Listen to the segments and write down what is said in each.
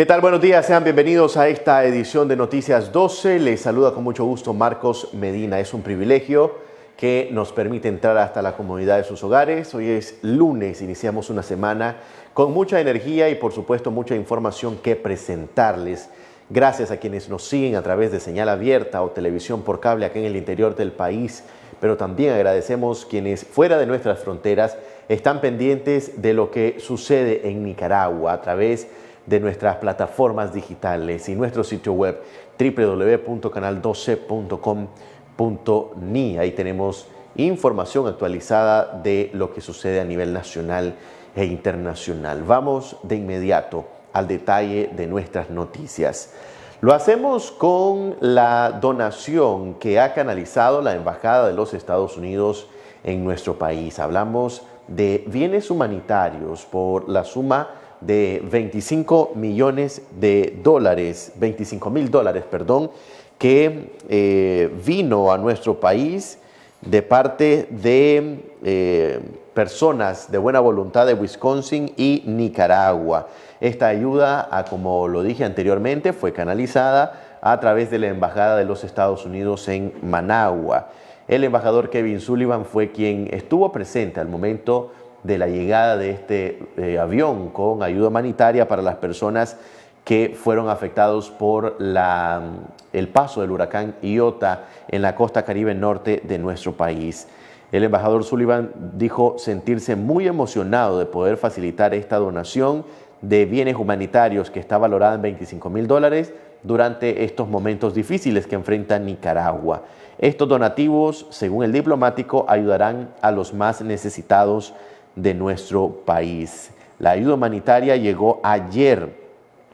¿Qué tal? Buenos días, sean bienvenidos a esta edición de Noticias 12. Les saluda con mucho gusto Marcos Medina. Es un privilegio que nos permite entrar hasta la comodidad de sus hogares. Hoy es lunes, iniciamos una semana con mucha energía y por supuesto mucha información que presentarles. Gracias a quienes nos siguen a través de señal abierta o televisión por cable acá en el interior del país, pero también agradecemos quienes fuera de nuestras fronteras están pendientes de lo que sucede en Nicaragua a través de nuestras plataformas digitales y nuestro sitio web www.canal12.com.ni. Ahí tenemos información actualizada de lo que sucede a nivel nacional e internacional. Vamos de inmediato al detalle de nuestras noticias. Lo hacemos con la donación que ha canalizado la Embajada de los Estados Unidos en nuestro país. Hablamos de bienes humanitarios por la suma de 25 millones de dólares, 25 mil dólares, perdón, que vino a nuestro país de parte de personas de buena voluntad de Wisconsin y Nicaragua. Esta ayuda, como lo dije anteriormente, fue canalizada a través de la Embajada de los Estados Unidos en Managua. El embajador Kevin Sullivan fue quien estuvo presente al momento de la llegada de este avión con ayuda humanitaria para las personas que fueron afectados por el paso del huracán Iota en la costa caribe norte de nuestro país. El embajador Sullivan dijo sentirse muy emocionado de poder facilitar esta donación de bienes humanitarios que está valorada en 25 mil dólares durante estos momentos difíciles que enfrenta Nicaragua. Estos donativos, según el diplomático, ayudarán a los más necesitados de nuestro país. La ayuda humanitaria llegó ayer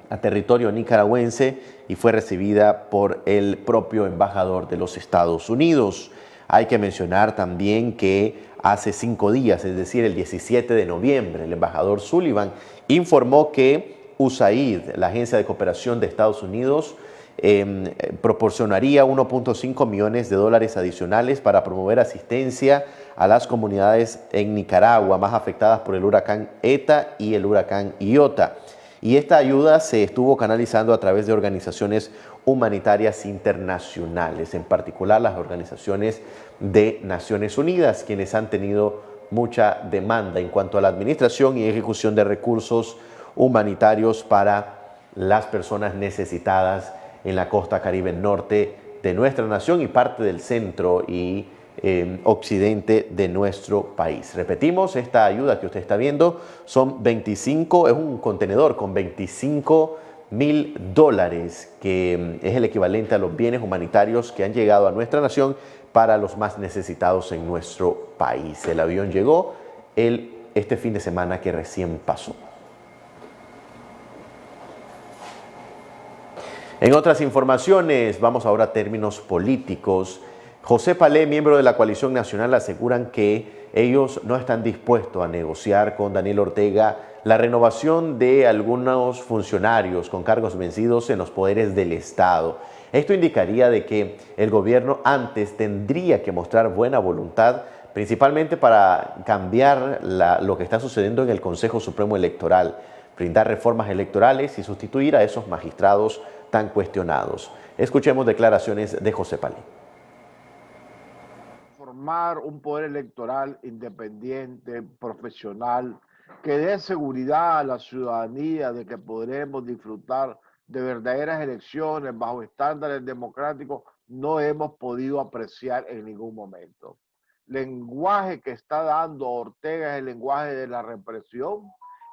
a territorio nicaragüense y fue recibida por el propio embajador de los Estados Unidos. Hay que mencionar también que hace 5 días, es decir, el 17 de noviembre, el embajador Sullivan informó que USAID, la Agencia de Cooperación de Estados Unidos, proporcionaría 1.5 millones de dólares adicionales para promover asistencia a las comunidades en Nicaragua más afectadas por el huracán ETA y el huracán Iota. Y esta ayuda se estuvo canalizando a través de organizaciones humanitarias internacionales, en particular las organizaciones de Naciones Unidas, quienes han tenido mucha demanda en cuanto a la administración y ejecución de recursos humanitarios para las personas necesitadas en la costa caribe norte de nuestra nación y parte del centro y occidente de nuestro país. Repetimos, esta ayuda que usted está viendo son 25, es un contenedor con 25 mil dólares, que es el equivalente a los bienes humanitarios que han llegado a nuestra nación para los más necesitados en nuestro país. El avión llegó este fin de semana que recién pasó. En otras informaciones, vamos ahora a términos políticos. José Palé, miembro de la Coalición Nacional, aseguran que ellos no están dispuestos a negociar con Daniel Ortega la renovación de algunos funcionarios con cargos vencidos en los poderes del Estado. Esto indicaría de que el gobierno antes tendría que mostrar buena voluntad, principalmente para cambiar lo que está sucediendo en el Consejo Supremo Electoral, brindar reformas electorales y sustituir a esos magistrados tan cuestionados. Escuchemos declaraciones de José Palé. Formar un poder electoral independiente, profesional, que dé seguridad a la ciudadanía de que podremos disfrutar de verdaderas elecciones bajo estándares democráticos, no hemos podido apreciar en ningún momento. El lenguaje que está dando Ortega es el lenguaje de la represión,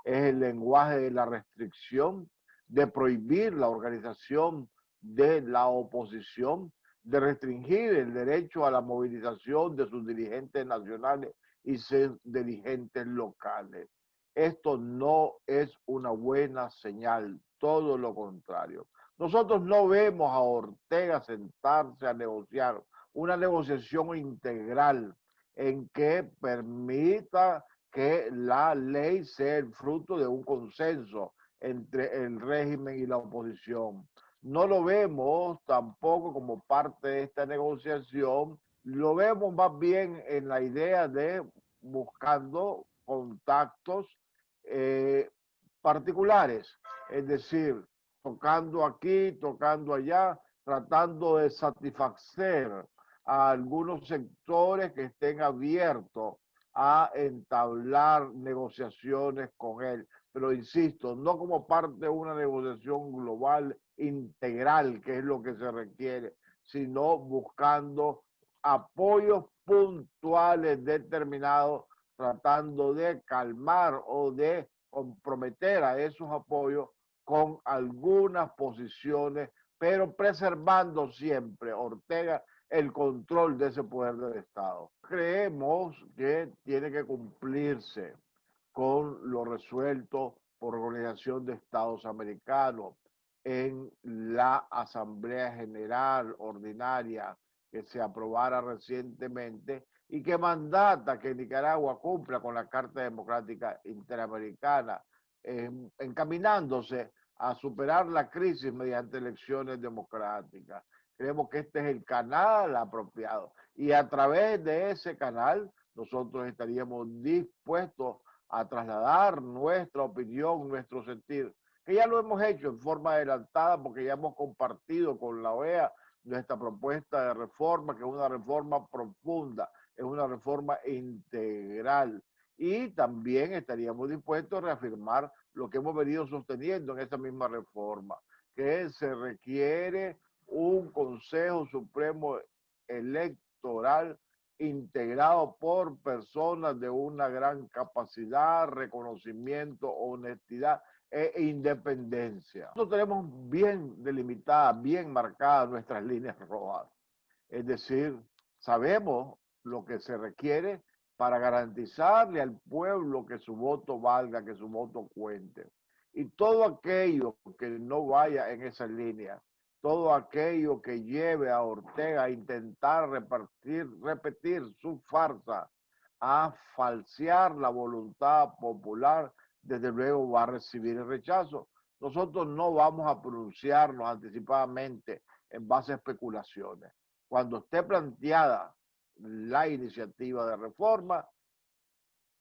es el lenguaje de la restricción, de prohibir la organización de la oposición, de restringir el derecho a la movilización de sus dirigentes nacionales y sus dirigentes locales. Esto no es una buena señal, todo lo contrario. Nosotros no vemos a Ortega sentarse a negociar una negociación integral en que permita que la ley sea el fruto de un consenso entre el régimen y la oposición. No lo vemos tampoco como parte de esta negociación, lo vemos más bien en la idea de buscando contactos particulares, es decir, tocando aquí, tocando allá, tratando de satisfacer a algunos sectores que estén abiertos a entablar negociaciones con él. Pero insisto, no como parte de una negociación global integral, que es lo que se requiere, sino buscando apoyos puntuales determinados, tratando de calmar o de comprometer a esos apoyos con algunas posiciones, pero preservando siempre, Ortega, el control de ese poder del Estado. Creemos que tiene que cumplirse con lo resuelto por Organización de Estados Americanos en la Asamblea General Ordinaria que se aprobara recientemente y que mandata que Nicaragua cumpla con la Carta Democrática Interamericana, encaminándose a superar la crisis mediante elecciones democráticas. Creemos que este es el canal apropiado y a través de ese canal nosotros estaríamos dispuestos a trasladar nuestra opinión, nuestro sentir, que ya lo hemos hecho en forma adelantada porque ya hemos compartido con la OEA nuestra propuesta de reforma, que es una reforma profunda, es una reforma integral. Y también estaríamos dispuestos a reafirmar lo que hemos venido sosteniendo en esa misma reforma, que se requiere un Consejo Supremo Electoral integrado por personas de una gran capacidad, reconocimiento, honestidad e independencia. Nosotros tenemos bien delimitadas, bien marcadas nuestras líneas rojas. Es decir, sabemos lo que se requiere para garantizarle al pueblo que su voto valga, que su voto cuente. Y todo aquello que no vaya en esa línea, todo aquello que lleve a Ortega a intentar repetir su farsa, a falsear la voluntad popular, desde luego va a recibir el rechazo. Nosotros no vamos a pronunciarnos anticipadamente en base a especulaciones. Cuando esté planteada la iniciativa de reforma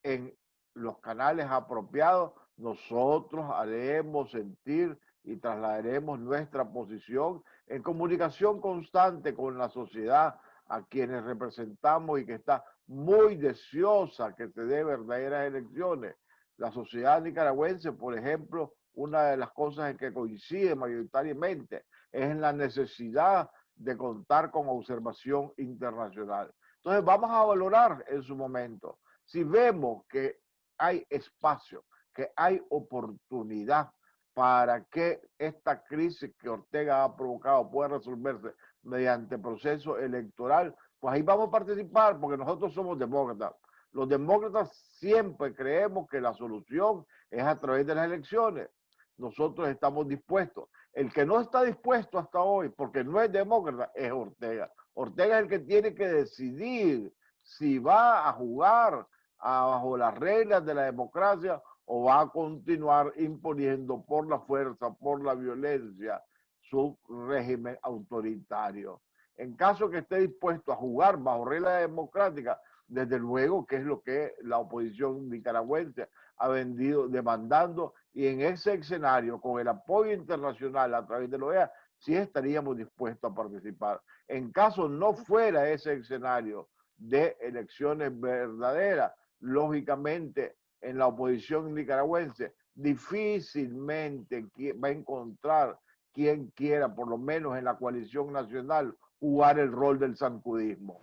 en los canales apropiados, nosotros haremos sentir y trasladaremos nuestra posición en comunicación constante con la sociedad a quienes representamos y que está muy deseosa que se dé verdaderas elecciones. La sociedad nicaragüense, por ejemplo, una de las cosas en que coincide mayoritariamente es en la necesidad de contar con observación internacional. Entonces vamos a valorar en su momento. Si vemos que hay espacio, que hay oportunidad para que esta crisis que Ortega ha provocado pueda resolverse mediante proceso electoral, pues ahí vamos a participar porque nosotros somos demócratas. Los demócratas siempre creemos que la solución es a través de las elecciones. Nosotros estamos dispuestos. El que no está dispuesto hasta hoy, porque no es demócrata, es Ortega. Ortega es el que tiene que decidir si va a jugar bajo las reglas de la democracia o va a continuar imponiendo por la fuerza, por la violencia, su régimen autoritario. En caso que esté dispuesto a jugar bajo reglas democráticas, desde luego que es lo que la oposición nicaragüense ha venido demandando, y en ese escenario, con el apoyo internacional a través de la OEA, sí estaríamos dispuestos a participar. En caso no fuera ese escenario de elecciones verdaderas, lógicamente en la oposición nicaragüense difícilmente va a encontrar quien quiera, por lo menos en la coalición nacional, jugar el rol del zancudismo.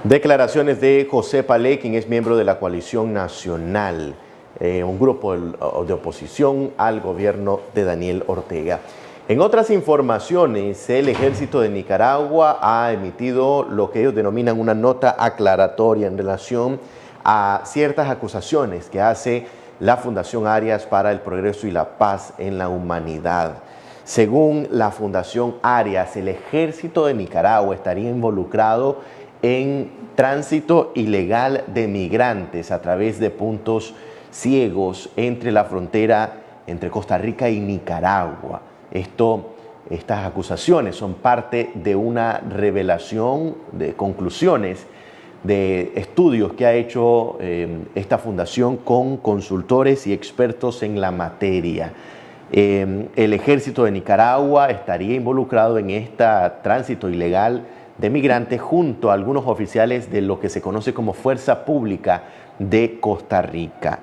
Declaraciones de José Palé, quien es miembro de la coalición nacional, un grupo de oposición al gobierno de Daniel Ortega. En otras informaciones, el ejército de Nicaragua ha emitido lo que ellos denominan una nota aclaratoria en relación a ciertas acusaciones que hace la Fundación Arias para el Progreso y la Paz en la Humanidad. Según la Fundación Arias, el ejército de Nicaragua estaría involucrado en tránsito ilegal de migrantes a través de puntos ciegos entre la frontera entre Costa Rica y Nicaragua. Estas acusaciones son parte de una revelación de conclusiones de estudios que ha hecho esta fundación con consultores y expertos en la materia. El ejército de Nicaragua estaría involucrado en este tránsito ilegal de migrantes junto a algunos oficiales de lo que se conoce como Fuerza Pública de Costa Rica.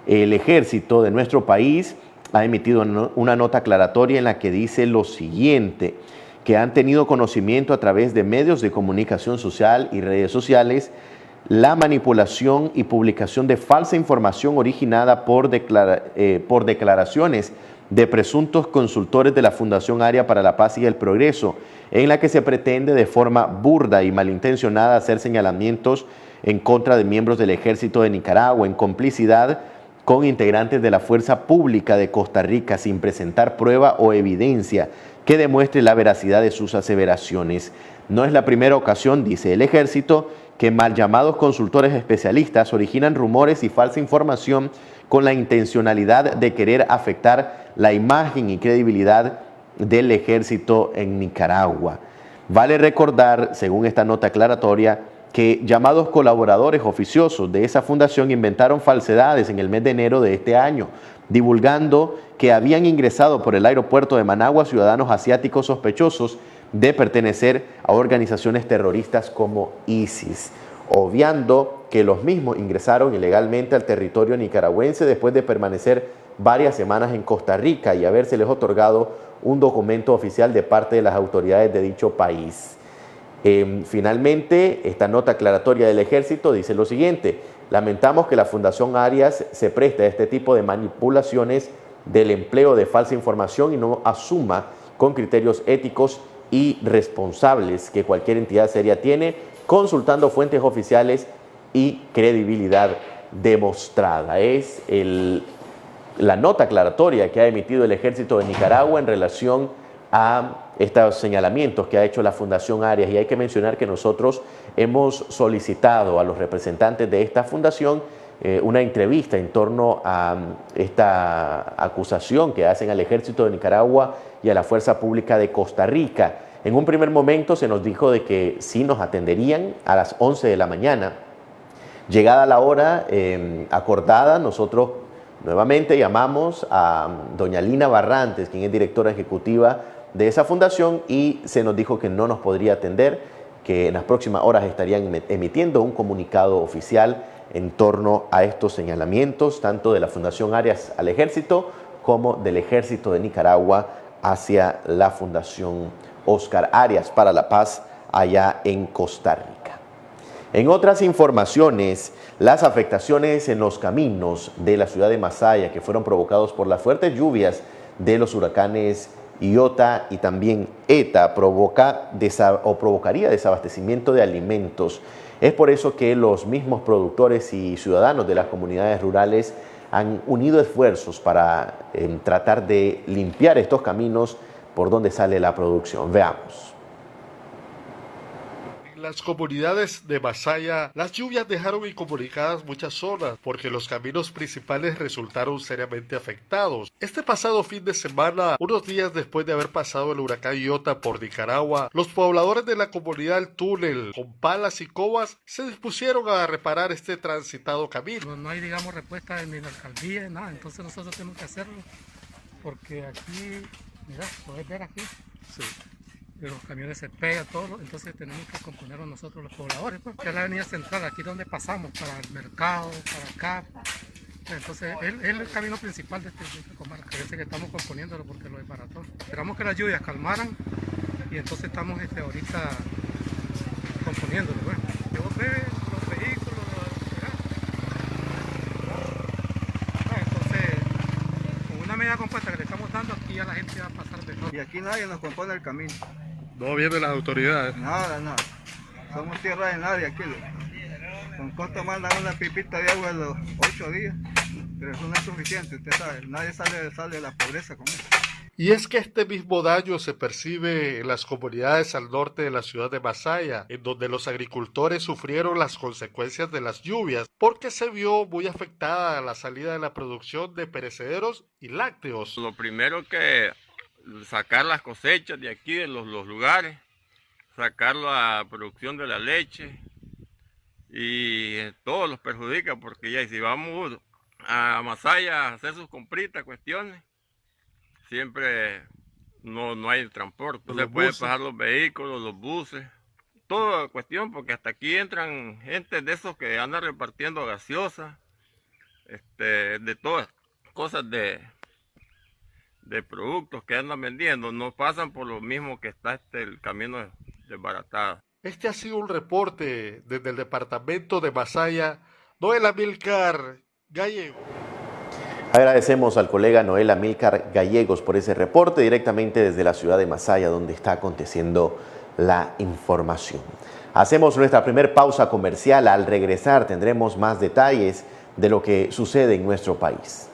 El ejército de nuestro país ha emitido una nota aclaratoria en la que dice lo siguiente, que han tenido conocimiento a través de medios de comunicación social y redes sociales la manipulación y publicación de falsa información originada por declaraciones de presuntos consultores de la Fundación Área para la Paz y el Progreso, en la que se pretende de forma burda y malintencionada hacer señalamientos en contra de miembros del Ejército de Nicaragua en complicidad con integrantes de la Fuerza Pública de Costa Rica sin presentar prueba o evidencia que demuestre la veracidad de sus aseveraciones. No es la primera ocasión, dice el Ejército, que mal llamados consultores especialistas originan rumores y falsa información con la intencionalidad de querer afectar la imagen y credibilidad del ejército en Nicaragua. Vale recordar, según esta nota aclaratoria, que llamados colaboradores oficiosos de esa fundación inventaron falsedades en el mes de enero de este año, divulgando que habían ingresado por el aeropuerto de Managua ciudadanos asiáticos sospechosos de pertenecer a organizaciones terroristas como ISIS, obviando que los mismos ingresaron ilegalmente al territorio nicaragüense después de permanecer varias semanas en Costa Rica y habérseles otorgado un documento oficial de parte de las autoridades de dicho país. Finalmente, esta nota aclaratoria del Ejército dice lo siguiente: lamentamos que la Fundación Arias se preste a este tipo de manipulaciones del empleo de falsa información y no asuma con criterios éticos y responsables que cualquier entidad seria tiene, consultando fuentes oficiales y credibilidad demostrada. Es la nota aclaratoria que ha emitido el Ejército de Nicaragua en relación a estos señalamientos que ha hecho la Fundación Arias. Y hay que mencionar que nosotros hemos solicitado a los representantes de esta fundación una entrevista en torno a esta acusación que hacen al Ejército de Nicaragua y a la Fuerza Pública de Costa Rica. En un primer momento se nos dijo de que sí nos atenderían a las 11 de la mañana. Llegada la hora acordada, nosotros nuevamente llamamos a doña Lina Barrantes, quien es directora ejecutiva de esa fundación, y se nos dijo que no nos podría atender, que en las próximas horas estarían emitiendo un comunicado oficial en torno a estos señalamientos, tanto de la Fundación Arias al Ejército como del Ejército de Nicaragua hacia la Fundación Óscar Arias para la Paz allá en Costa Rica. En otras informaciones, las afectaciones en los caminos de la ciudad de Masaya que fueron provocados por las fuertes lluvias de los huracanes Iota y también Eta provocaría desabastecimiento de alimentos. Es por eso que los mismos productores y ciudadanos de las comunidades rurales han unido esfuerzos para tratar de limpiar estos caminos por donde sale la producción. Veamos. En las comunidades de Masaya, las lluvias dejaron incomunicadas muchas zonas porque los caminos principales resultaron seriamente afectados. Este pasado fin de semana, unos días después de haber pasado el huracán Iota por Nicaragua, los pobladores de la comunidad del Túnel, con palas y cobas, se dispusieron a reparar este transitado camino. No hay, digamos, respuesta ni en la alcaldía, nada, entonces nosotros tenemos que hacerlo porque aquí, mira, puedes ver aquí. Sí. Los camiones se pegan, todo, entonces tenemos que componerlo nosotros los pobladores, pues, que es la avenida central, aquí donde pasamos, para el mercado, para acá. Entonces, es el camino principal de esta comarca, que estamos componiéndolo porque lo desbarató. Esperamos que las lluvias calmaran y entonces estamos ahorita componiéndolo. Pues. Yo veo los vehículos, entonces, con una medida compuesta que le estamos dando, aquí ya la gente va a pasar de todo. Y aquí nadie nos compone el camino. No vienen las autoridades. Nada. Somos tierra de nadie aquí. Con costo mandan una pipita de agua a los 8 días, pero eso no es suficiente, usted sabe. Nadie sale de la pobreza con eso. Y es que este mismo daño se percibe en las comunidades al norte de la ciudad de Masaya, en donde los agricultores sufrieron las consecuencias de las lluvias, porque se vio muy afectada la salida de la producción de perecederos y lácteos. Lo primero que sacar las cosechas de aquí, de los lugares, sacar la producción de la leche, y todo los perjudica, porque ya si vamos a Masaya a hacer sus compritas, cuestiones, siempre no hay transporte. No se pueden pasar los vehículos, los buses, toda cuestión, porque hasta aquí entran gente de esos que andan repartiendo gaseosa, de todas cosas de productos que andan vendiendo, no pasan por lo mismo que está el camino desbaratado. Este ha sido un reporte desde el departamento de Masaya, Noel Amílcar Gallego. Agradecemos al colega Noel Amílcar Gallegos por ese reporte directamente desde la ciudad de Masaya, donde está aconteciendo la información. Hacemos nuestra primera pausa comercial. Al regresar tendremos más detalles de lo que sucede en nuestro país.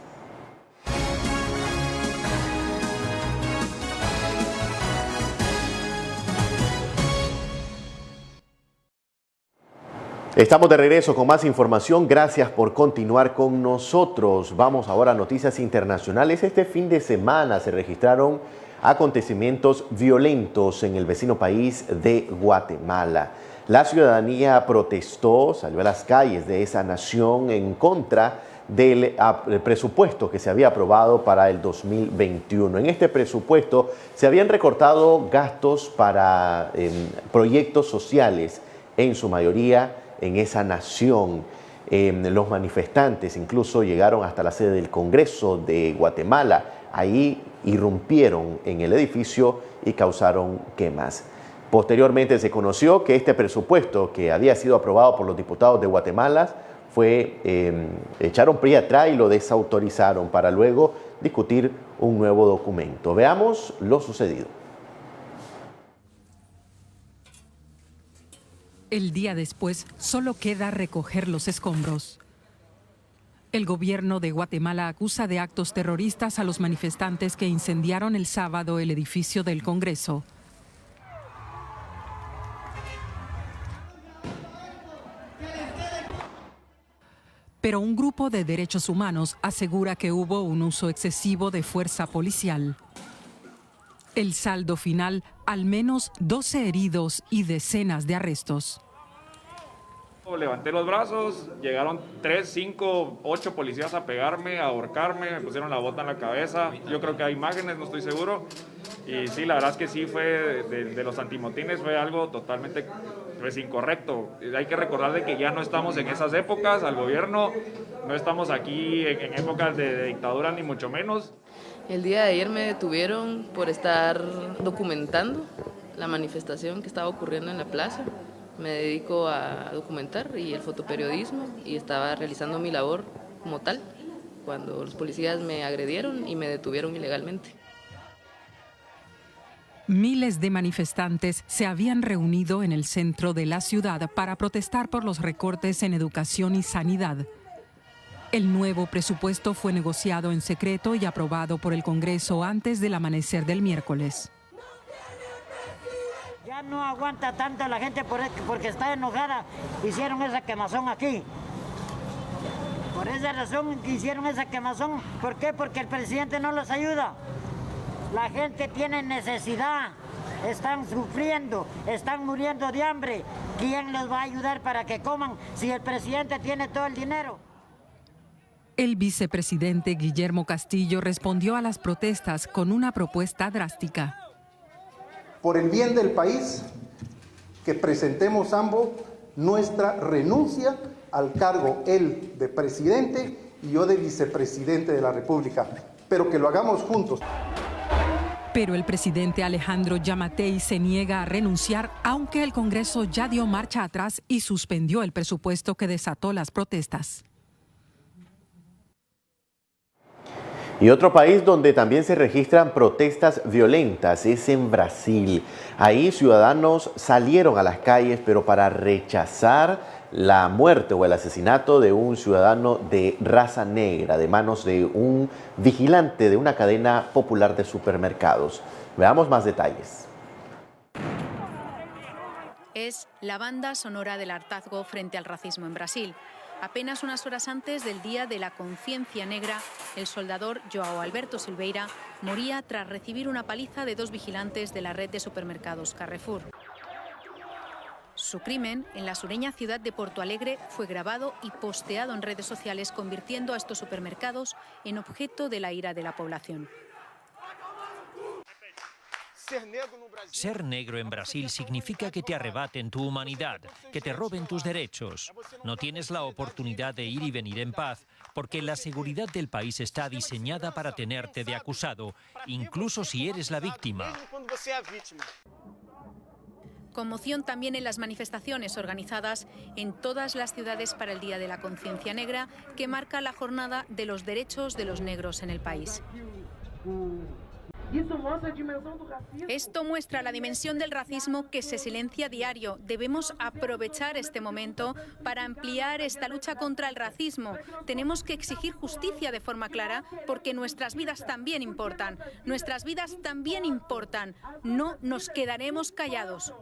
Estamos de regreso con más información. Gracias por continuar con nosotros. Vamos ahora a noticias internacionales. Este fin de semana se registraron acontecimientos violentos en el vecino país de Guatemala. La ciudadanía protestó, salió a las calles de esa nación en contra del presupuesto que se había aprobado para el 2021. En este presupuesto se habían recortado gastos para proyectos sociales, en su mayoría en esa nación. Los manifestantes incluso llegaron hasta la sede del Congreso de Guatemala. Ahí irrumpieron en el edificio y causaron quemas. Posteriormente se conoció que este presupuesto que había sido aprobado por los diputados de Guatemala echaron pie atrás y lo desautorizaron para luego discutir un nuevo documento. Veamos lo sucedido. El día después, solo queda recoger los escombros. El gobierno de Guatemala acusa de actos terroristas a los manifestantes que incendiaron el sábado el edificio del Congreso. Pero un grupo de derechos humanos asegura que hubo un uso excesivo de fuerza policial. El saldo final, al menos 12 heridos y decenas de arrestos. Levanté los brazos, llegaron 3, 5, 8 policías a pegarme, a ahorcarme, me pusieron la bota en la cabeza. Yo creo que hay imágenes, no estoy seguro. Y sí, la verdad es que sí fue de los antimotines, fue algo totalmente incorrecto. Hay que recordar de que ya no estamos en esas épocas, al gobierno, no estamos aquí en épocas de dictadura ni mucho menos. El día de ayer me detuvieron por estar documentando la manifestación que estaba ocurriendo en la plaza. Me dedico a documentar y el fotoperiodismo y estaba realizando mi labor como tal cuando los policías me agredieron y me detuvieron ilegalmente. Miles de manifestantes se habían reunido en el centro de la ciudad para protestar por los recortes en educación y sanidad. El nuevo presupuesto fue negociado en secreto y aprobado por el Congreso antes del amanecer del miércoles. Ya no aguanta tanto la gente porque está enojada. Hicieron esa quemazón aquí. Por esa razón hicieron esa quemazón. ¿Por qué? Porque el presidente no los ayuda. La gente tiene necesidad. Están sufriendo, están muriendo de hambre. ¿Quién los va a ayudar para que coman si el presidente tiene todo el dinero? El vicepresidente Guillermo Castillo respondió a las protestas con una propuesta drástica. Por el bien del país, que presentemos ambos nuestra renuncia al cargo, él de presidente y yo de vicepresidente de la República, pero que lo hagamos juntos. Pero el presidente Alejandro Yamatei se niega a renunciar, aunque el Congreso ya dio marcha atrás y suspendió el presupuesto que desató las protestas. Y otro país donde también se registran protestas violentas es en Brasil. Ahí ciudadanos salieron a las calles, pero para rechazar la muerte o el asesinato de un ciudadano de raza negra de manos de un vigilante de una cadena popular de supermercados. Veamos más detalles. Es la banda sonora del hartazgo frente al racismo en Brasil. Apenas unas horas antes del Día de la Conciencia Negra, el soldador João Alberto Silveira moría tras recibir una paliza de 2 vigilantes de la red de supermercados Carrefour. Su crimen, en la sureña ciudad de Porto Alegre, fue grabado y posteado en redes sociales, convirtiendo a estos supermercados en objeto de la ira de la población. Ser negro en Brasil significa que te arrebaten tu humanidad, que te roben tus derechos. No tienes la oportunidad de ir y venir en paz, porque la seguridad del país está diseñada para tenerte de acusado, incluso si eres la víctima. Conmoción también en las manifestaciones organizadas en todas las ciudades para el Día de la Conciencia Negra, que marca la jornada de los derechos de los negros en el país. Esto muestra la dimensión del racismo que se silencia a diario. Debemos aprovechar este momento para ampliar esta lucha contra el racismo. Tenemos que exigir justicia de forma clara porque nuestras vidas también importan. Nuestras vidas también importan. No nos quedaremos callados.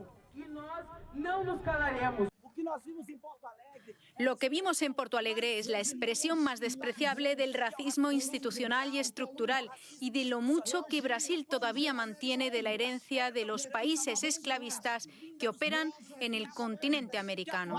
Lo que vimos en Porto Alegre es la expresión más despreciable del racismo institucional y estructural y de lo mucho que Brasil todavía mantiene de la herencia de los países esclavistas que operan en el continente americano.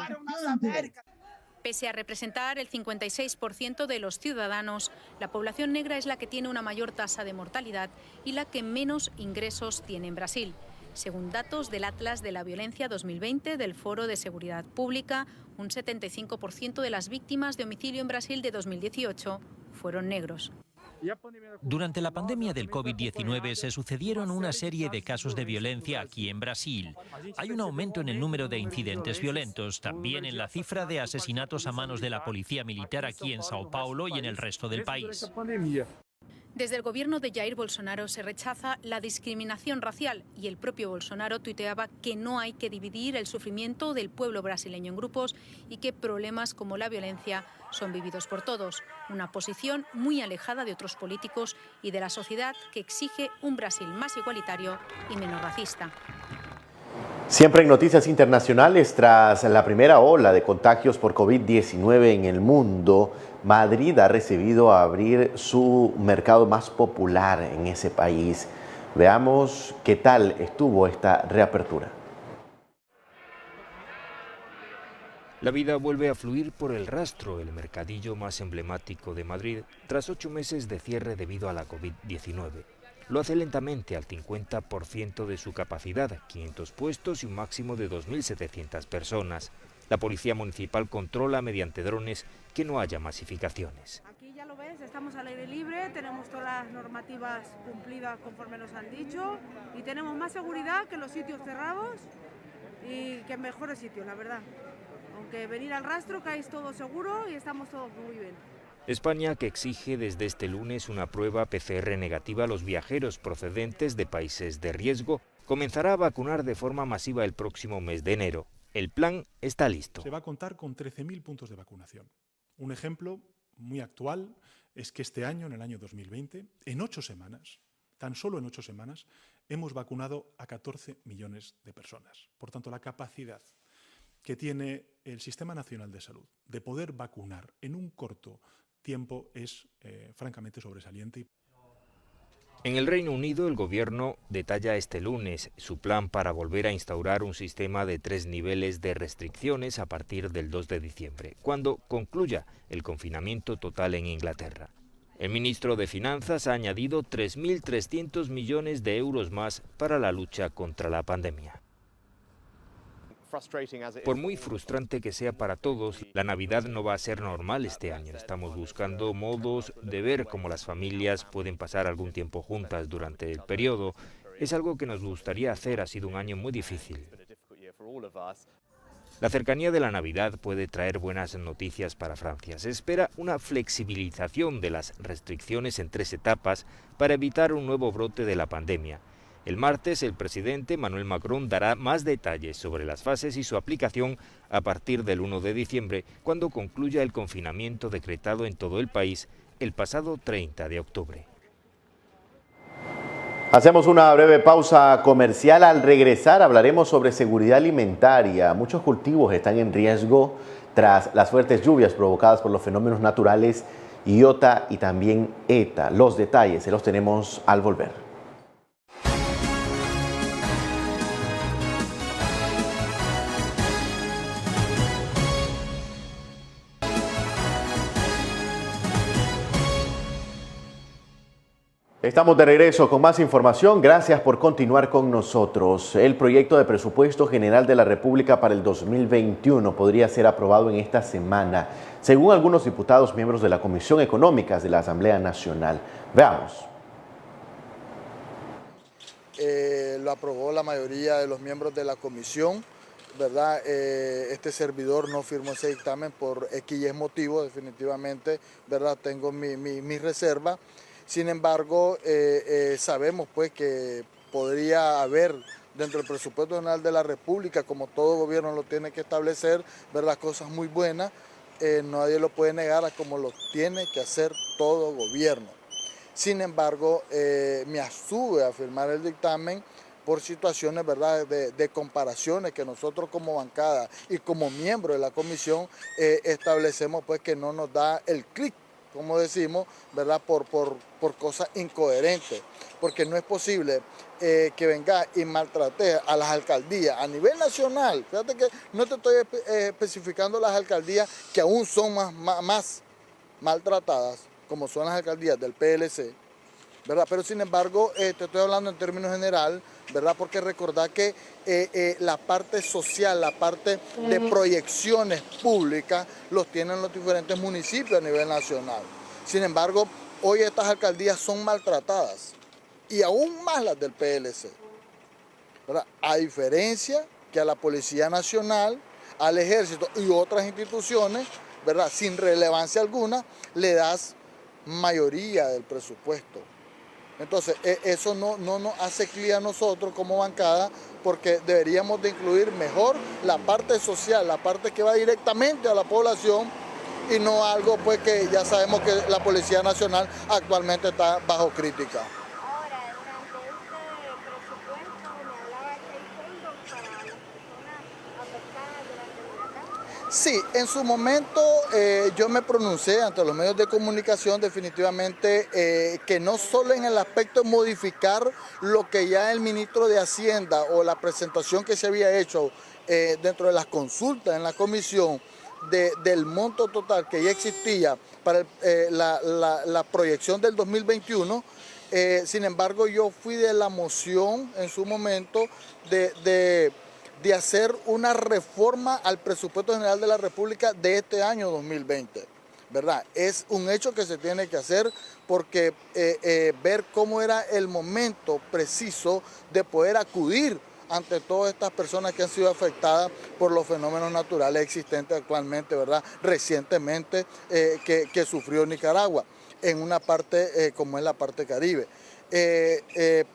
Pese a representar el 56% de los ciudadanos, la población negra es la que tiene una mayor tasa de mortalidad y la que menos ingresos tiene en Brasil. Según datos del Atlas de la Violencia 2020 del Foro de Seguridad Pública, un 75% de las víctimas de homicidio en Brasil de 2018 fueron negros. Durante la pandemia del COVID-19 se sucedieron una serie de casos de violencia aquí en Brasil. Hay un aumento en el número de incidentes violentos, también en la cifra de asesinatos a manos de la policía militar aquí en Sao Paulo y en el resto del país. Desde el gobierno de Jair Bolsonaro se rechaza la discriminación racial y el propio Bolsonaro tuiteaba que no hay que dividir el sufrimiento del pueblo brasileño en grupos y que problemas como la violencia son vividos por todos. Una posición muy alejada de otros políticos y de la sociedad que exige un Brasil más igualitario y menos racista. Siempre en noticias internacionales, tras la primera ola de contagios por COVID-19 en el mundo, Madrid ha recibido a abrir su mercado más popular en ese país. Veamos qué tal estuvo esta reapertura. La vida vuelve a fluir por El Rastro, el mercadillo más emblemático de Madrid, tras 8 meses de cierre debido a la COVID-19. Lo hace lentamente al 50% de su capacidad, 500 puestos y un máximo de 2.700 personas. La policía municipal controla mediante drones que no haya masificaciones. Aquí ya lo ves, estamos al aire libre, tenemos todas las normativas cumplidas conforme nos han dicho y tenemos más seguridad que los sitios cerrados y que en mejores sitios, la verdad. Aunque venir al Rastro caéis todo seguro y estamos todos muy bien. España, que exige desde este lunes una prueba PCR negativa a los viajeros procedentes de países de riesgo, comenzará a vacunar de forma masiva el próximo mes de enero. El plan está listo. Se va a contar con 13.000 puntos de vacunación. Un ejemplo muy actual es que este año, en el año 2020, en 8 semanas, tan solo en 8 semanas, hemos vacunado a 14 millones de personas. Por tanto, la capacidad que tiene el Sistema Nacional de Salud de poder vacunar en un corto tiempo es francamente sobresaliente. En el Reino Unido, el gobierno detalla este lunes su plan para volver a instaurar un sistema de 3 niveles de restricciones a partir del 2 de diciembre, cuando concluya el confinamiento total en Inglaterra. El ministro de Finanzas ha añadido 3.300 millones de euros más para la lucha contra la pandemia. Por muy frustrante que sea para todos, la Navidad no va a ser normal este año. Estamos buscando modos de ver cómo las familias pueden pasar algún tiempo juntas durante el periodo. Es algo que nos gustaría hacer, ha sido un año muy difícil. La cercanía de la Navidad puede traer buenas noticias para Francia. Se espera una flexibilización de las restricciones en 3 etapas para evitar un nuevo brote de la pandemia. El martes, el presidente Emmanuel Macron dará más detalles sobre las fases y su aplicación a partir del 1 de diciembre, cuando concluya el confinamiento decretado en todo el país el pasado 30 de octubre. Hacemos una breve pausa comercial. Al regresar hablaremos sobre seguridad alimentaria. Muchos cultivos están en riesgo tras las fuertes lluvias provocadas por los fenómenos naturales Iota y también ETA. Los detalles se los tenemos al volver. Estamos de regreso con más información. Gracias por continuar con nosotros. El proyecto de presupuesto general de la República para el 2021 podría ser aprobado en esta semana, según algunos diputados miembros de la Comisión Económica de la Asamblea Nacional. Veamos. Lo aprobó la mayoría de los miembros de la comisión, ¿verdad? Este servidor no firmó ese dictamen por X motivo, definitivamente, ¿verdad? Tengo mi reserva. Sin embargo, sabemos pues que podría haber dentro del presupuesto general de la República, como todo gobierno lo tiene que establecer, ¿verdad? Cosas muy buenas, nadie lo puede negar a como lo tiene que hacer todo gobierno. Sin embargo, me abstuve a firmar el dictamen por situaciones, ¿verdad?, de comparaciones que nosotros como bancada y como miembro de la comisión establecemos pues que no nos da el clic, como decimos, ¿verdad?, por cosas incoherentes, porque no es posible que venga y maltrate a las alcaldías a nivel nacional. Fíjate que no te estoy especificando las alcaldías que aún son más maltratadas, como son las alcaldías del PLC, ¿verdad? Pero sin embargo, te estoy hablando en términos general, ¿verdad? Porque recordad que la parte social, la parte de proyecciones públicas, los tienen los diferentes municipios a nivel nacional. Sin embargo, hoy estas alcaldías son maltratadas, y aún más las del PLC, ¿verdad? A diferencia que a la Policía Nacional, al Ejército y otras instituciones, ¿verdad?, sin relevancia alguna, le das mayoría del presupuesto. Entonces, eso no nos hace clic a nosotros como bancada, porque deberíamos de incluir mejor la parte social, la parte que va directamente a la población, y no algo pues que ya sabemos que la Policía Nacional actualmente está bajo crítica. Ahora, durante este presupuesto me hablaba que hay fondos para las personas afectadas durante el huracán. Sí, en su momento yo me pronuncié ante los medios de comunicación definitivamente que no solo en el aspecto de modificar lo que ya el ministro de Hacienda o la presentación que se había hecho dentro de las consultas en la comisión del monto total que ya existía para la proyección del 2021, sin embargo yo fui de la moción en su momento de hacer una reforma al presupuesto general de la República de este año 2020, ¿verdad? Es un hecho que se tiene que hacer porque ver cómo era el momento preciso de poder acudir ante todas estas personas que han sido afectadas por los fenómenos naturales existentes actualmente, ¿verdad? Recientemente que sufrió Nicaragua en una parte como es la parte Caribe.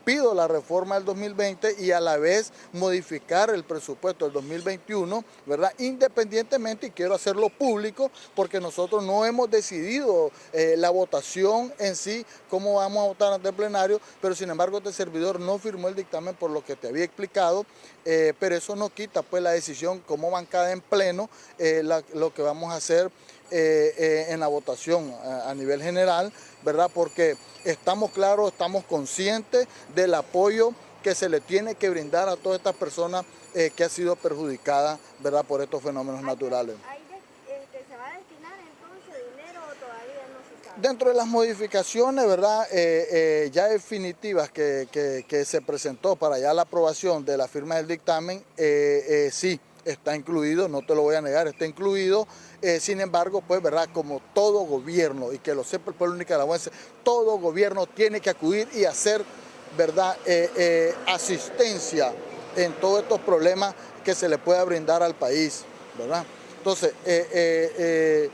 Pido la reforma del 2020 y a la vez modificar el presupuesto del 2021, ¿verdad? Independientemente, y quiero hacerlo público, porque nosotros no hemos decidido la votación en sí, cómo vamos a votar ante el plenario, pero sin embargo este servidor no firmó el dictamen por lo que te había explicado, pero eso no quita pues la decisión como bancada en pleno, lo que vamos a hacer en la votación a nivel general, ¿verdad? Porque estamos claros, estamos conscientes del apoyo que se le tiene que brindar a todas estas personas que han sido perjudicadas, ¿verdad?, por estos fenómenos naturales. ¿Se va a destinar entonces dinero o todavía no se sabe? Dentro de las modificaciones, ¿verdad?, ya definitivas que se presentó para ya la aprobación de la firma del dictamen, sí, está incluido, no te lo voy a negar, está incluido. Sin embargo, pues, ¿verdad?, como todo gobierno, y que lo sepa el pueblo nicaragüense, todo gobierno tiene que acudir y hacer, ¿verdad?, asistencia en todos estos problemas que se le pueda brindar al país, ¿verdad? Entonces,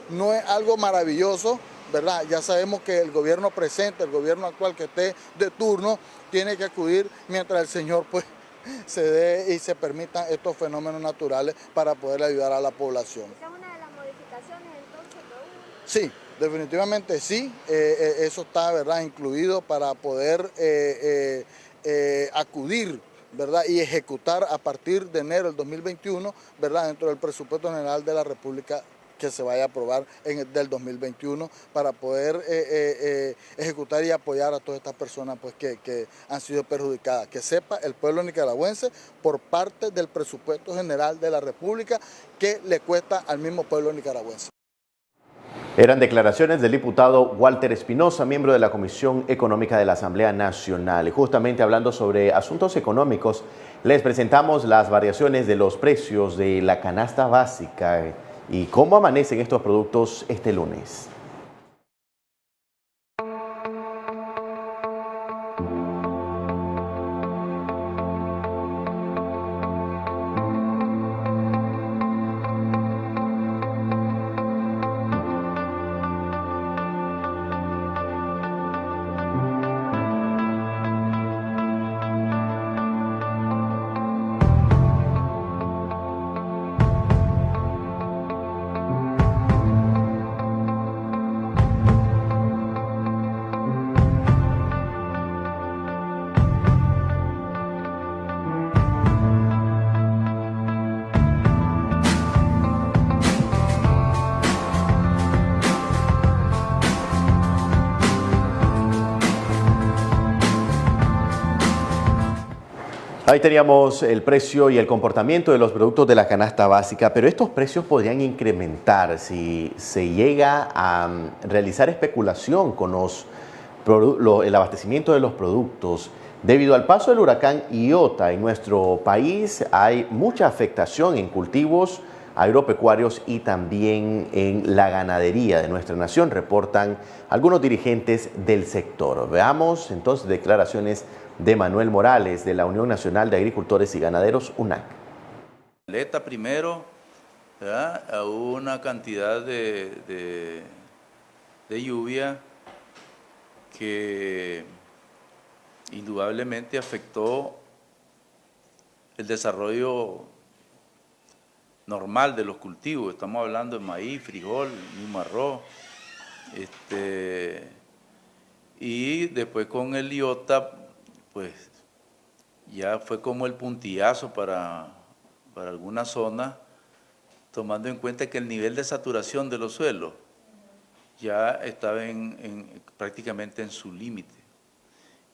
no es algo maravilloso, ¿verdad? Ya sabemos que el gobierno presente, el gobierno actual que esté de turno, tiene que acudir mientras el señor, pues, se dé y se permitan estos fenómenos naturales para poder ayudar a la población. ¿Esa es una de las modificaciones entonces que hubo? Sí, definitivamente sí, eso está, ¿verdad?, incluido para poder acudir, ¿verdad?, y ejecutar a partir de enero del 2021, ¿verdad?, dentro del presupuesto general de la República que se vaya a aprobar del 2021 para poder ejecutar y apoyar a todas estas personas pues, que han sido perjudicadas. Que sepa el pueblo nicaragüense por parte del presupuesto general de la República que le cuesta al mismo pueblo nicaragüense. Eran declaraciones del diputado Walter Espinosa, miembro de la Comisión Económica de la Asamblea Nacional. Y justamente hablando sobre asuntos económicos, les presentamos las variaciones de los precios de la canasta básica y cómo amanecen estos productos este lunes. Ahí teníamos el precio y el comportamiento de los productos de la canasta básica, pero estos precios podrían incrementar si se llega a realizar especulación con el abastecimiento de los productos. Debido al paso del huracán Iota en nuestro país, hay mucha afectación en cultivos agropecuarios y también en la ganadería de nuestra nación, reportan algunos dirigentes del sector. Veamos entonces declaraciones de Manuel Morales, de la Unión Nacional de Agricultores y Ganaderos, UNAG. Primero, ¿verdad? Hubo una cantidad de lluvia que indudablemente afectó el desarrollo normal de los cultivos. Estamos hablando de maíz, frijol, mismo arroz. Y después con el Iota, pues ya fue como el puntillazo para algunas zonas, tomando en cuenta que el nivel de saturación de los suelos ya estaba prácticamente en su límite.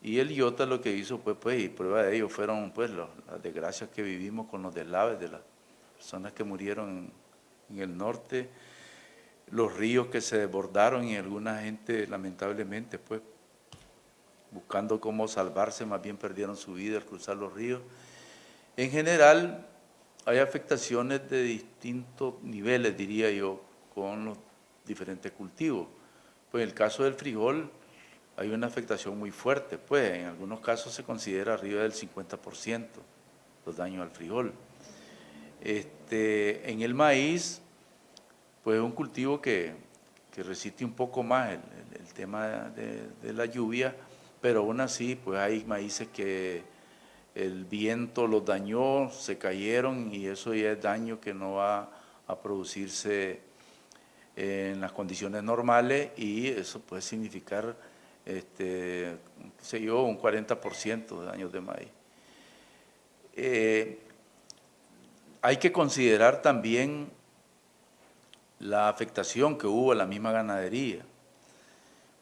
Y el Iota lo que hizo pues, y prueba de ello fueron pues las desgracias que vivimos con los deslaves de las personas que murieron en el norte, los ríos que se desbordaron y alguna gente lamentablemente pues buscando cómo salvarse, más bien perdieron su vida al cruzar los ríos. En general, hay afectaciones de distintos niveles, diría yo, con los diferentes cultivos. Pues en el caso del frijol, hay una afectación muy fuerte, pues en algunos casos se considera arriba del 50% los daños al frijol. En el maíz, pues es un cultivo que resiste un poco más el tema de la lluvia, pero aún así, pues hay maíces que el viento los dañó, se cayeron y eso ya es daño que no va a producirse en las condiciones normales y eso puede significar, qué sé yo, un 40% de daños de maíz. Hay que considerar también la afectación que hubo a la misma ganadería.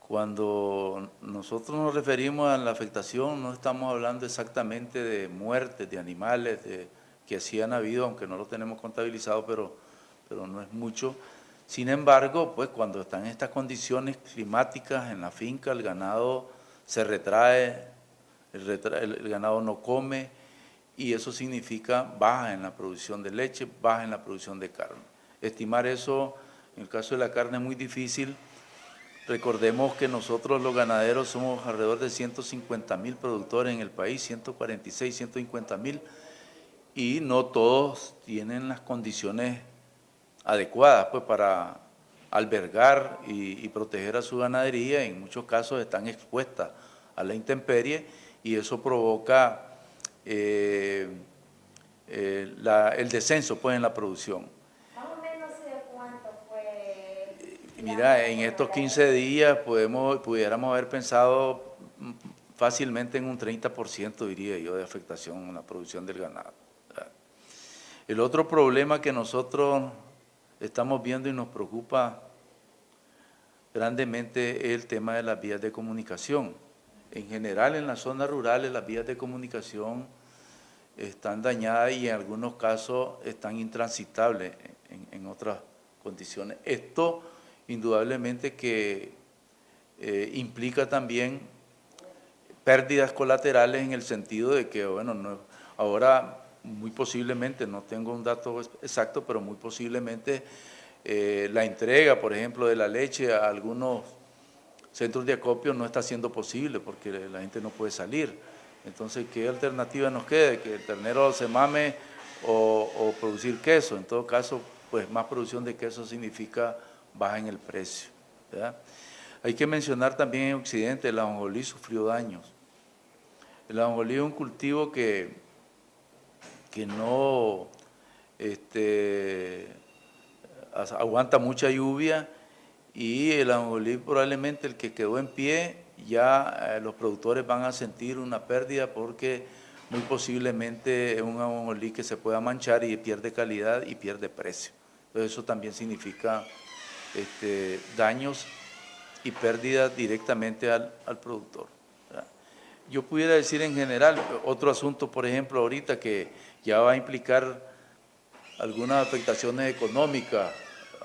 Cuando nosotros nos referimos a la afectación, no estamos hablando exactamente de muertes de animales que sí han habido, aunque no lo tenemos contabilizado, pero no es mucho. Sin embargo, pues cuando están estas condiciones climáticas en la finca, el ganado se retrae, el ganado no come y eso significa baja en la producción de leche, baja en la producción de carne. Estimar eso, en el caso de la carne, es muy difícil. Recordemos que nosotros los ganaderos somos alrededor de 150.000 productores en el país, 146, 150.000, y no todos tienen las condiciones adecuadas pues, para albergar y proteger a su ganadería. En muchos casos están expuestas a la intemperie y eso provoca el descenso pues, en la producción. Mira, en estos 15 días pudiéramos haber pensado fácilmente en un 30%, diría yo, de afectación en la producción del ganado. El otro problema que nosotros estamos viendo y nos preocupa grandemente es el tema de las vías de comunicación. En general, en las zonas rurales, las vías de comunicación están dañadas y en algunos casos están intransitables en otras condiciones. Esto indudablemente que implica también pérdidas colaterales en el sentido de que, bueno, ahora muy posiblemente, no tengo un dato exacto, pero muy posiblemente la entrega, por ejemplo, de la leche a algunos centros de acopio no está siendo posible porque la gente no puede salir. Entonces, ¿qué alternativa nos queda? ¿Que el ternero se mame o producir queso? En todo caso, pues más producción de queso significa baja en el precio, ¿verdad? Hay que mencionar también en Occidente el ajonjolí sufrió daños. El ajonjolí es un cultivo que no aguanta mucha lluvia y el ajonjolí probablemente el que quedó en pie ya los productores van a sentir una pérdida porque muy posiblemente es un ajonjolí que se pueda manchar y pierde calidad y pierde precio. Entonces eso también significa daños y pérdidas directamente al productor, ¿verdad? Yo pudiera decir en general, otro asunto, por ejemplo, ahorita que ya va a implicar algunas afectaciones económicas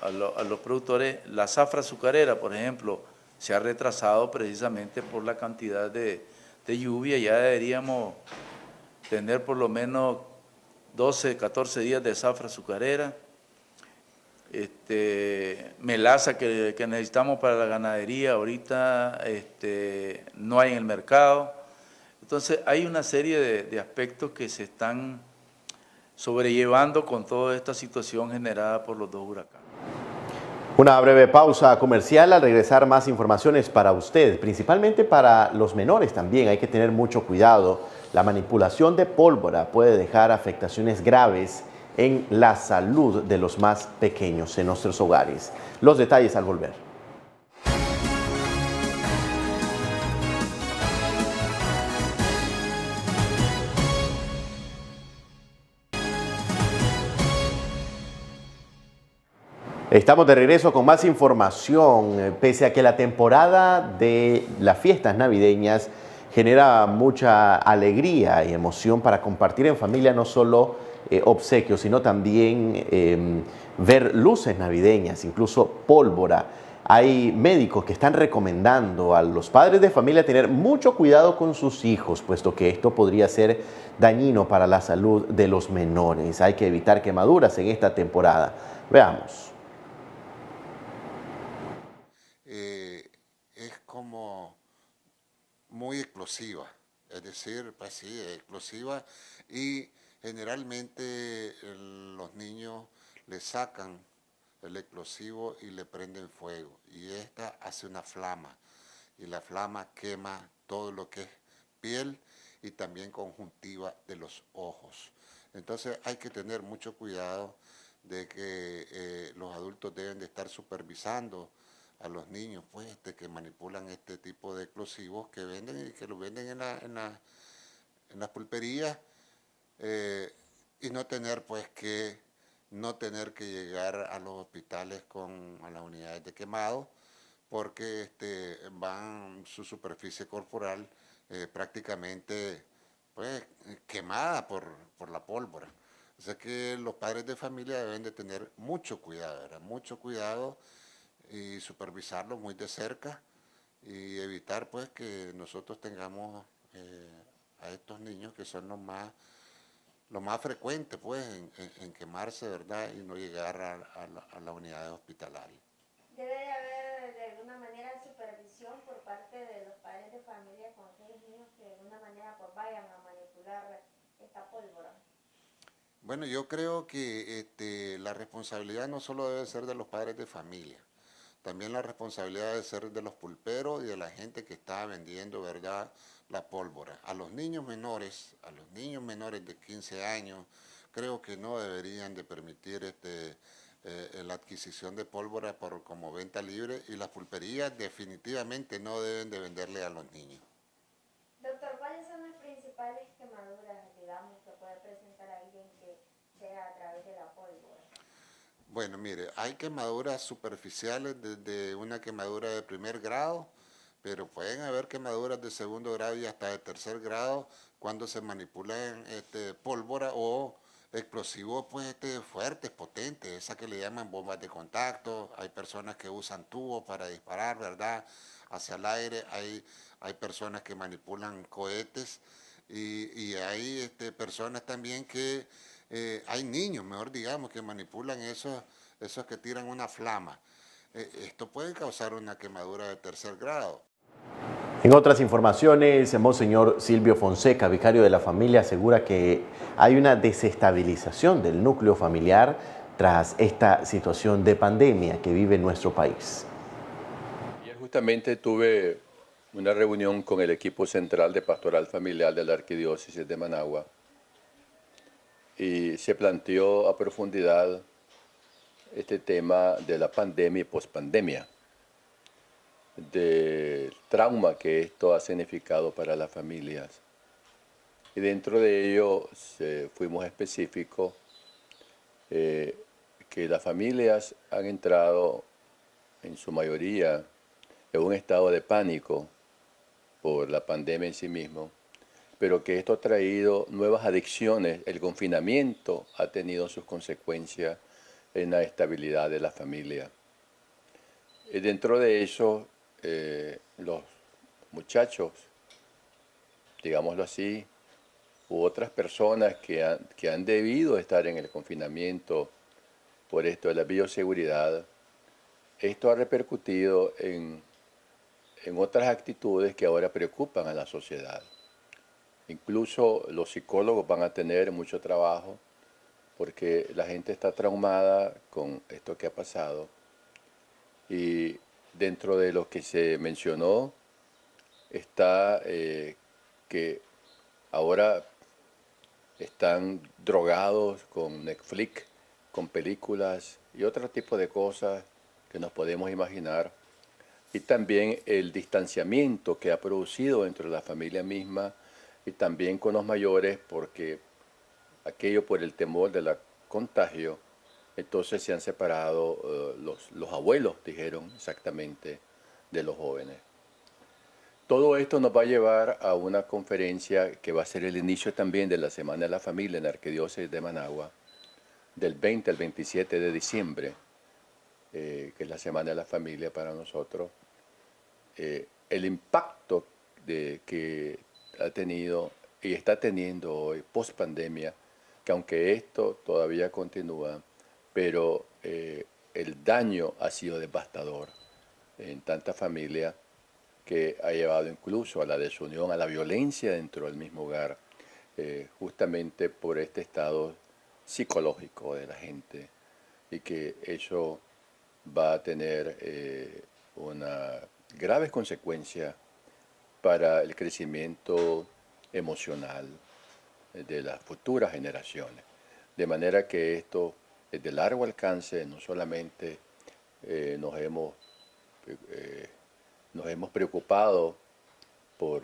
a los productores, la zafra azucarera, por ejemplo, se ha retrasado precisamente por la cantidad de lluvia. Ya deberíamos tener por lo menos 12, 14 días de zafra azucarera. Melaza que necesitamos para la ganadería ahorita no hay en el mercado. Entonces hay una serie de aspectos que se están sobrellevando con toda esta situación generada por los dos huracanes. Una breve pausa comercial. Al regresar, más informaciones para usted, principalmente para los menores también. Hay que tener mucho cuidado. La manipulación de pólvora puede dejar afectaciones graves en la salud de los más pequeños en nuestros hogares. Los detalles al volver. Estamos de regreso con más información. Pese a que la temporada de las fiestas navideñas genera mucha alegría y emoción para compartir en familia, no solo obsequios, sino también ver luces navideñas, incluso pólvora. Hay médicos que están recomendando a los padres de familia tener mucho cuidado con sus hijos, puesto que esto podría ser dañino para la salud de los menores. Hay que evitar quemaduras en esta temporada. Veamos. Es como muy explosiva, es decir, pues sí, explosiva, y generalmente los niños le sacan el explosivo y le prenden fuego, y esta hace una flama, y la flama quema todo lo que es piel y también conjuntiva de los ojos. Entonces hay que tener mucho cuidado de que los adultos deben de estar supervisando a los niños, pues, que manipulan este tipo de explosivos que venden y que los venden en las pulperías, y no tener, pues, no tener que llegar a los hospitales a las unidades de quemado, porque su superficie corporal prácticamente, pues, quemada por la pólvora. O sea que los padres de familia deben de tener mucho cuidado, ¿verdad? Mucho cuidado, y supervisarlo muy de cerca y evitar, pues, que nosotros tengamos a estos niños que son lo más frecuente, pues, en quemarse, ¿verdad? Y no llegar a las unidades hospitalarias. Debe de haber de alguna manera supervisión por parte de los padres de familia con aquellos niños que de alguna manera pues vayan a manipular esta pólvora. Bueno, yo creo que la responsabilidad no solo debe ser de los padres de familia, también la responsabilidad debe ser de los pulperos y de la gente que está vendiendo, ¿verdad?, la pólvora. A los niños menores de 15 años, creo que no deberían de permitir la adquisición de pólvora como venta libre, y las pulperías definitivamente no deben de venderle a los niños. Doctor, ¿cuáles son las principales quemaduras, digamos, que puede presentar alguien que sea a través de la pólvora? Bueno, mire, hay quemaduras superficiales, desde una quemadura de primer grado, pero pueden haber quemaduras de segundo grado y hasta de tercer grado cuando se manipulan pólvora o explosivos pues fuertes, potentes, esas que le llaman bombas de contacto. Hay personas que usan tubos para disparar, ¿verdad?, hacia el aire. Hay personas que manipulan cohetes y hay personas también que, hay niños, mejor digamos, que manipulan esos que tiran una flama. Esto puede causar una quemadura de 3er grado. En otras informaciones, Monseñor Silvio Fonseca, vicario de la familia, asegura que hay una desestabilización del núcleo familiar tras esta situación de pandemia que vive nuestro país. Ayer justamente tuve una reunión con el equipo central de pastoral familiar de la Arquidiócesis de Managua y se planteó a profundidad este tema de la pandemia y pospandemia, del trauma que esto ha significado para las familias. Y dentro de ello fuimos específicos que las familias han entrado en su mayoría en un estado de pánico por la pandemia en sí mismo, pero que esto ha traído nuevas adicciones. El confinamiento ha tenido sus consecuencias en la estabilidad de la familia. Y dentro de eso, los muchachos, digámoslo así, u otras personas que han debido estar en el confinamiento por esto de la bioseguridad, esto ha repercutido en otras actitudes que ahora preocupan a la sociedad. Incluso los psicólogos van a tener mucho trabajo porque la gente está traumada con esto que ha pasado. Y dentro de lo que se mencionó está que ahora están drogados con Netflix, con películas y otro tipo de cosas que nos podemos imaginar. Y también el distanciamiento que ha producido dentro de la familia misma y también con los mayores, porque aquello por el temor del contagio, entonces se han separado los abuelos, dijeron exactamente, de los jóvenes. Todo esto nos va a llevar a una conferencia que va a ser el inicio también de la Semana de la Familia en la Arquidiócesis de Managua, del 20 al 27 de diciembre, que es la Semana de la Familia para nosotros. El impacto que ha tenido y está teniendo hoy, post pandemia, que aunque esto todavía continúa, pero el daño ha sido devastador en tanta familia que ha llevado incluso a la desunión, a la violencia dentro del mismo hogar, justamente por este estado psicológico de la gente, y que eso va a tener una graves consecuencias para el crecimiento emocional de las futuras generaciones. De manera que esto es de largo alcance, no solamente nos hemos preocupado por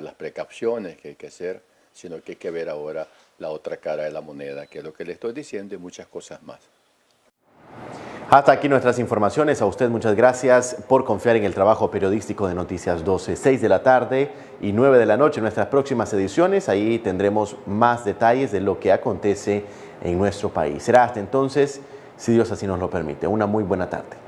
las precauciones que hay que hacer, sino que hay que ver ahora la otra cara de la moneda, que es lo que le estoy diciendo y muchas cosas más. Hasta aquí nuestras informaciones. A usted muchas gracias por confiar en el trabajo periodístico de Noticias 12, 6 de la tarde y 9 de la noche. En nuestras próximas ediciones, ahí tendremos más detalles de lo que acontece en nuestro país. Será hasta entonces, si Dios así nos lo permite. Una muy buena tarde.